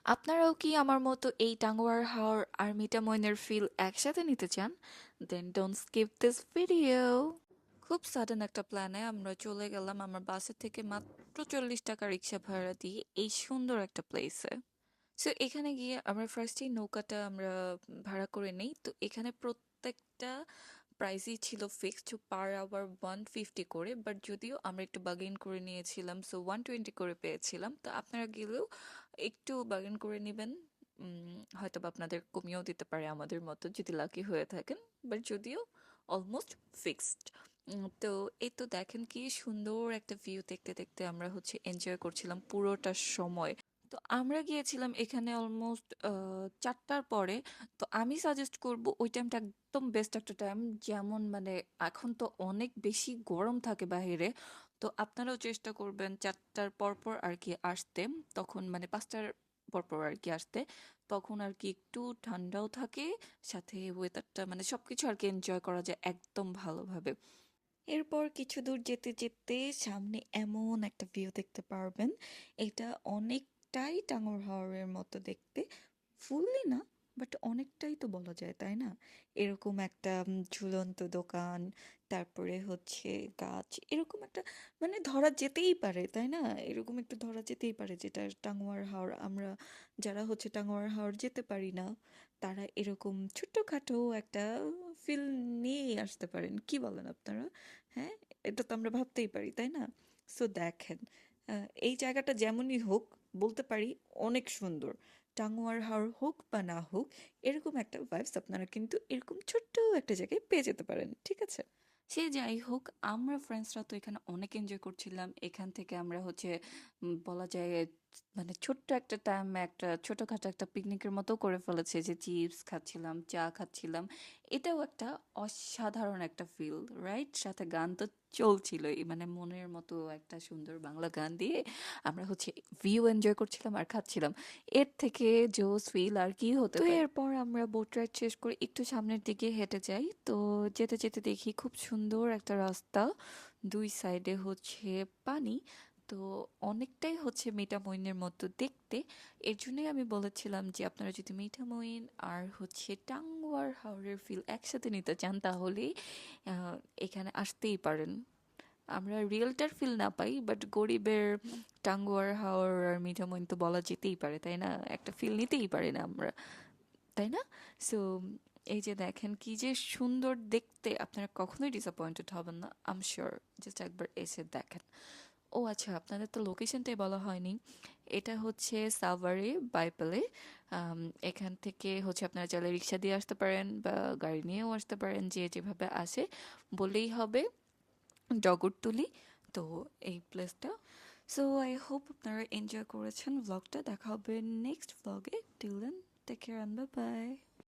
আপনারাও কি আমার মতো এই টাঙ্গুয়ার হাওর আর মিঠা মইনের ফিল একসাথে নিতে চান? Then don't skip this video. খুব সাডেন একটা প্ল্যানে আমরা চলে গেলাম আমার বাসা থেকে মাত্র 40 টাকা রিক্সা ভাড়া দিয়ে এই সুন্দর একটা প্লেসে। সো এখানে গিয়ে আমরা ফার্স্টেই নৌকাটা আমরা ভাড়া করে নেই। তো এখানে প্রত্যেকটা প্রাইসই ছিল ফিক্সড, পার আওয়ার 150 করে, বাট যদিও আমরা একটু বার্গেন করে নিয়েছিলাম, সো 120 করে পেয়েছিলাম। তো আপনারা গেলেও একটু বার্গেন করে নেবেন। হয়তো বা আপনাদের কমিয়েও দিতে পারে আমাদের মতো যদি লাকি হয়ে থাকেন, বাট যদিও অলমোস্ট ফিক্সড। তো এই তো দেখেন কি সুন্দর একটা ভিউ দেখতে দেখতে আমরা হচ্ছে এনজয় করছিলাম পুরোটা সময়। তো আমরা গিয়েছিলাম এখানে অলমোস্ট 4টার পরে। তো আমি সাজেস্ট করব ওই টাইমটা একদম বেস্ট একটা টাইম। যেমন মানে এখন তো অনেক বেশি গরম থাকে বাইরে। তো আপনারাও চেষ্টা করবেন 4টার পরপর আর কি আসতে। তখন মানে 5টার পরপর আর কি আসতে। তখন আর কি একটু ঠান্ডাও থাকে, সাথে ওয়েদারটা মানে সবকিছু আর কি এনজয় করা যায় একদম ভালোভাবে। এরপর কিছু দূর যেতে যেতে সামনে এমন একটা ভিউ দেখতে পারবেন। এটা অনেকটাই টাঙ্গুয়ার হাওরের মতো দেখতে, ফুললি না, বাট অনেকটাই তো বলা যায় তাই না? এরকম একটা ঝুলন্ত দোকান, তারপরে হচ্ছে গাছ, এরকম একটা মানে ধরা যেতেই পারে তাই না? এরকম একটু ধরা যেতেই পারে যেটা টাঙ্গুয়ার হাওর। আমরা যারা হচ্ছে টাঙ্গুয়ার হাওর যেতে পারি না, তারা এরকম ছোট্টখাটো একটা ফিল নিয়েই আসতে পারেন। কি বলেন আপনারা? হ্যাঁ, এটা তো আমরা ভাবতেই পারি তাই না? সো দেখেন, এই জায়গাটা যেমনই হোক, বলতে পারি অনেক সুন্দর। টাঙ্গুয়ার হাওর হোক বা না হোক, এরকম একটা ভাইবস আপনারা কিন্তু এরকম ছোট্ট একটা জায়গায় পেয়ে যেতে পারেন, ঠিক আছে? সে যাই হোক, আমরা ফ্রেন্ডসরা তো এখানে অনেক এনজয় করছিলাম। এখান থেকে আমরা হচ্ছে বলা যায় মানে ছোট্ট একটা টাইমে একটা ছোটখাটো একটা পিকনিকের মতো করে ফেলেছে, যে চিপস খাচ্ছিলাম, চা খাচ্ছিলাম। এটাও একটা অসাধারণ একটা ফিল, রাইট? সাথে গান তো চলছিলই, মানে মনের মতো একটা সুন্দর বাংলা গান দিয়ে আমরা হচ্ছে ভিউ এনজয় করছিলাম আর খাচ্ছিলাম। এর থেকে জোস ফিল আর কি হতে পারে? তো এরপর আমরা বোট রাইড শেষ করে একটু সামনের দিকে হেঁটে যাই। তো যেতে যেতে দেখি খুব সুন্দর একটা রাস্তা, দুই সাইডে হচ্ছে পানি। তো অনেকটাই হচ্ছে মিঠা মইনের মতো দেখতে। এর জন্যই আমি বলেছিলাম যে আপনারা যদি মিঠা মইন আর হচ্ছে টাঙ্গুয়ার হাওরের ফিল একসাথে নিতে চান, তাহলে আহ, এখানে আসতেই পারেন। আমরা রিয়েলটার ফিল না পাই, বাট গরিবের টাঙ্গুয়ার হাওর আর মিঠা মইন তো বলা যেতেই পারে তাই না? একটা ফিল নিতেই পারি না আমরা, তাই না? সো এই যে দেখেন কি যে সুন্দর দেখতে, আপনারা কখনোই ডিসঅ্যাপয়েন্টেড হবেন না, আম শিওর। জাস্ট একবার এসে দেখেন। ও আচ্ছা, আপনাদের তো লোকেশনটাই বলা হয়নি। এটা হচ্ছে সাভারে বাইপালে। আম, এখান থেকে হচ্ছে আপনারা চাইলে রিক্সা দিয়ে আসতে পারেন বা গাড়ি নিয়েও আসতে পারেন, যে যেভাবে আসে বললেই হবে ডগরতুলি। তো এই প্লেসটা। সো আই হোপ আপনারা এনজয় করেছেন ব্লগটা। দেখা হবে নেক্সট ব্লগে। Till then, take care and bye by.